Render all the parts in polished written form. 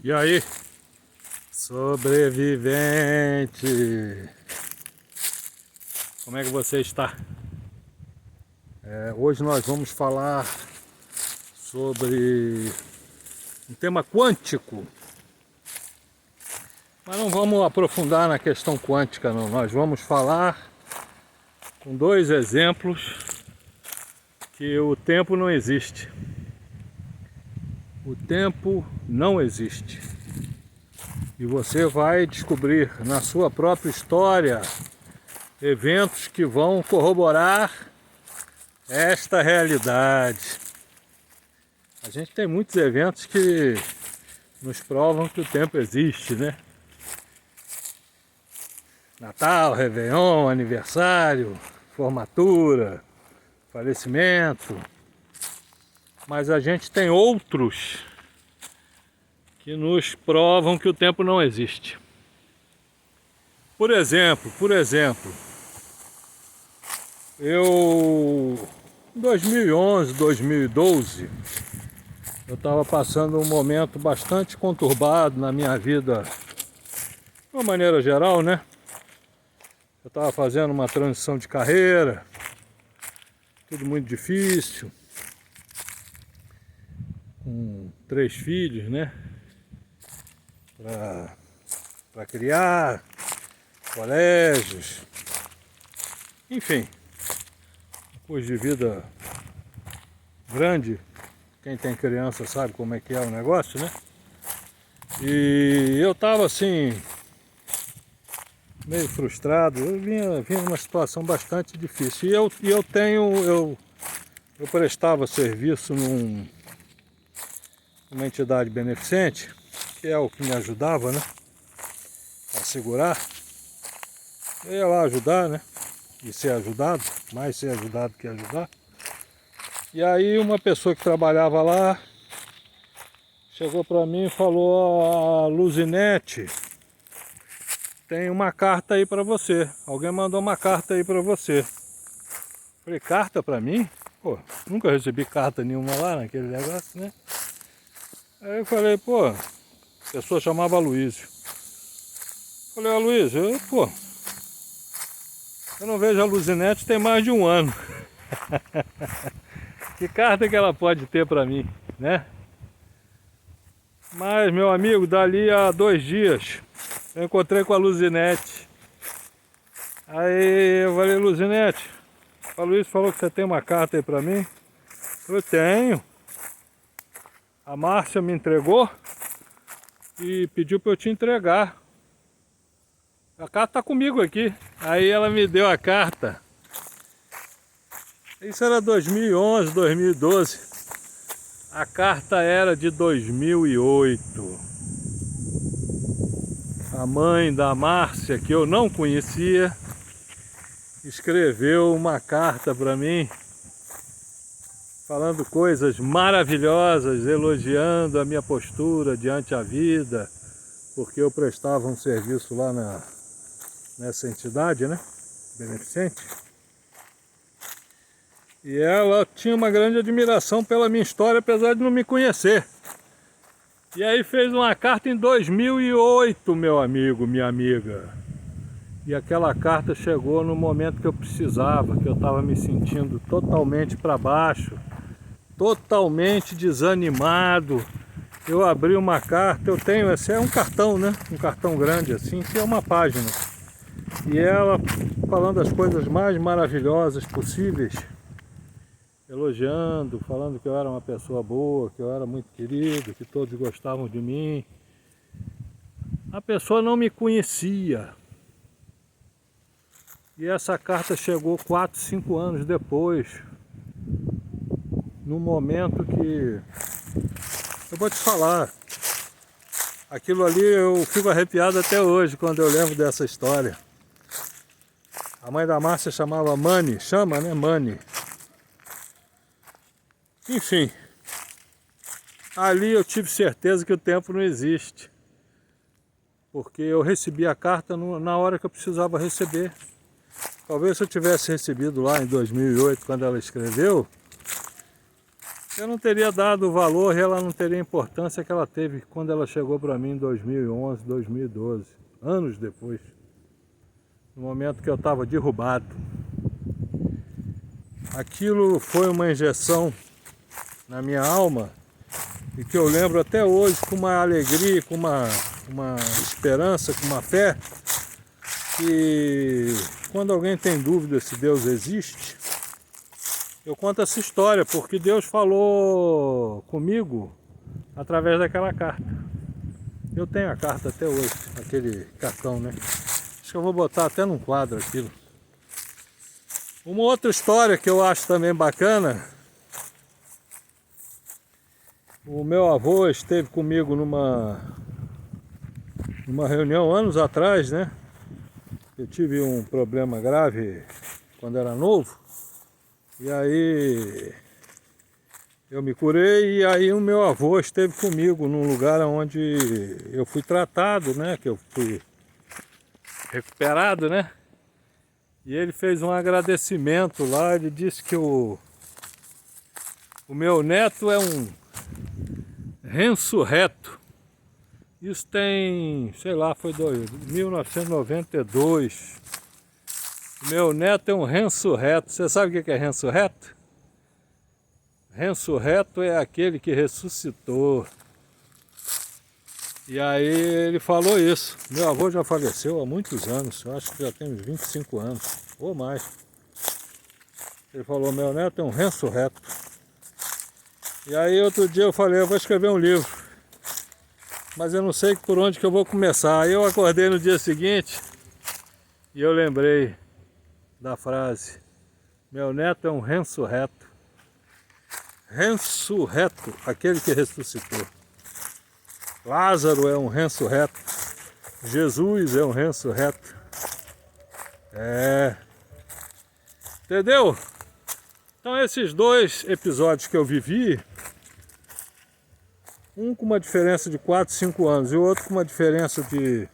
E aí, sobrevivente, como é que você está? Hoje nós vamos falar sobre um tema quântico, mas não vamos aprofundar na questão quântica não. Nós vamos falar com dois exemplos que o tempo não existe. O tempo não existe. E você vai descobrir na sua própria história eventos que vão corroborar esta realidade. A gente tem muitos eventos que nos provam que o tempo existe, né? Natal, Réveillon, aniversário, formatura, falecimento. Mas a gente tem outros que nos provam que o tempo não existe. Por exemplo, em 2011, 2012, eu estava passando um momento bastante conturbado na minha vida, de uma maneira geral, né? Eu estava fazendo uma transição de carreira, tudo muito difícil, com 3 filhos, né? Para criar, colégios, enfim, custo de vida grande. Quem tem criança sabe como é que é o negócio, né? E eu tava assim, meio frustrado. Eu vinha numa situação bastante difícil. Eu prestava serviço numa entidade beneficente, que é o que me ajudava, né? A segurar. Eu ia lá ajudar, né? E ser ajudado, mais ser ajudado que ajudar. E aí uma pessoa que trabalhava lá chegou para mim e falou: a Luzinete tem uma carta aí para você. Alguém mandou uma carta aí para você. Falei: carta para mim? Pô, nunca recebi carta nenhuma lá naquele negócio, né? Aí eu falei: pô, a pessoa chamava Luísio. Falei: ó, Luísio, eu não vejo a Luzinete tem mais de um ano. Que carta que ela pode ter para mim, né? Mas, meu amigo, dali a 2 dias eu encontrei com a Luzinete. Aí eu falei: Luzinete, o Luiz falou que você tem uma carta aí para mim. Eu tenho. A Márcia me entregou e pediu para eu te entregar. A carta tá comigo aqui. Aí ela me deu a carta. Isso era 2011, 2012. A carta era de 2008. A mãe da Márcia, que eu não conhecia, escreveu uma carta para mim, falando coisas maravilhosas, elogiando a minha postura diante a vida, porque eu prestava um serviço lá nessa entidade, né? Beneficente. E ela tinha uma grande admiração pela minha história, apesar de não me conhecer. E aí fez uma carta em 2008, meu amigo, minha amiga. E aquela carta chegou no momento que eu precisava, que eu estava me sentindo totalmente para baixo, totalmente desanimado. Eu abri uma carta, eu tenho, esse é um cartão, né? Um cartão grande assim, que é uma página. E ela falando as coisas mais maravilhosas possíveis, elogiando, falando que eu era uma pessoa boa, que eu era muito querido, que todos gostavam de mim. A pessoa não me conhecia. E essa carta chegou 4, 5 anos depois, num momento que, eu vou te falar, aquilo ali eu fico arrepiado até hoje quando eu lembro dessa história. A mãe da Márcia chamava Mani, chama, né? Mani. Enfim, ali eu tive certeza que o tempo não existe, porque eu recebi a carta na hora que eu precisava receber. Talvez se eu tivesse recebido lá em 2008, quando ela escreveu, eu não teria dado o valor e ela não teria a importância que ela teve quando ela chegou para mim em 2011, 2012, anos depois, no momento que eu estava derrubado. Aquilo foi uma injeção na minha alma e que eu lembro até hoje com uma alegria, com uma esperança, com uma fé, que quando alguém tem dúvida se Deus existe, eu conto essa história, porque Deus falou comigo através daquela carta. Eu tenho a carta até hoje, aquele cartão, né? Acho que eu vou botar até num quadro aquilo. Uma outra história que eu acho também bacana, o meu avô esteve comigo numa reunião anos atrás, né? Eu tive um problema grave quando era novo, e aí eu me curei, e aí o meu avô esteve comigo num lugar onde eu fui tratado, né? Que eu fui recuperado, né? E ele fez um agradecimento lá, ele disse que o meu neto é um ressurreto. Isso tem, sei lá, foi 1992. Meu neto é um ressurreto. Você sabe o que é ressurreto? Ressurreto é aquele que ressuscitou. E aí ele falou isso. Meu avô já faleceu há muitos anos, eu acho que já tem uns 25 anos, ou mais. Ele falou, meu neto é um ressurreto. E aí outro dia eu falei, eu vou escrever um livro, mas eu não sei por onde que eu vou começar. Aí eu acordei no dia seguinte e eu lembrei da frase, meu neto é um ressurreto. Ressurreto, aquele que ressuscitou. Lázaro é um ressurreto. Jesus é um ressurreto. Entendeu? Então esses dois episódios que eu vivi, um com uma diferença de 4, 5 anos e o outro com uma diferença de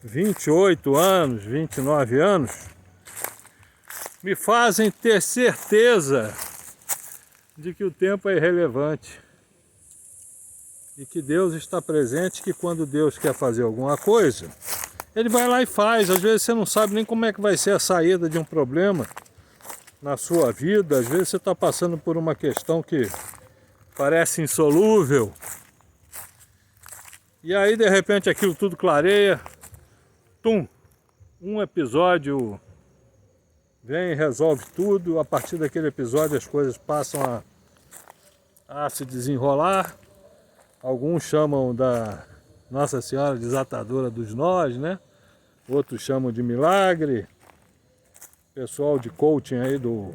28 anos, 29 anos, me fazem ter certeza de que o tempo é irrelevante. E que Deus está presente, que quando Deus quer fazer alguma coisa, Ele vai lá e faz. Às vezes você não sabe nem como é que vai ser a saída de um problema na sua vida. Às vezes você está passando por uma questão que parece insolúvel. E aí de repente aquilo tudo clareia. Tum! Um episódio vem e resolve tudo. A partir daquele episódio as coisas passam a se desenrolar. Alguns chamam da Nossa Senhora desatadora dos nós, né? Outros chamam de milagre. Pessoal de coaching aí do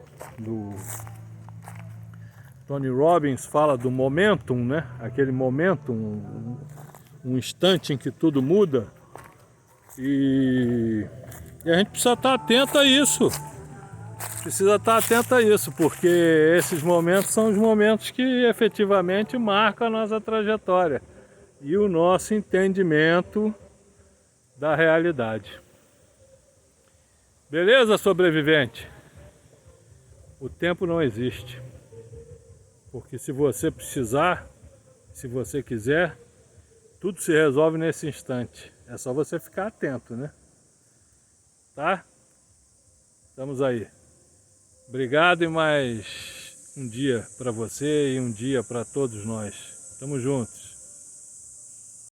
Tony Robbins fala do momentum, né? Aquele momentum, um instante em que tudo muda. E a gente precisa estar atento a isso. Precisa estar atento a isso, porque esses momentos são os momentos que efetivamente marcam a nossa trajetória e o nosso entendimento da realidade. Beleza, sobrevivente? O tempo não existe, porque se você precisar, se você quiser, tudo se resolve nesse instante. É só você ficar atento, né? Tá? Estamos aí. Obrigado e mais um dia para você e um dia para todos nós. Tamo junto.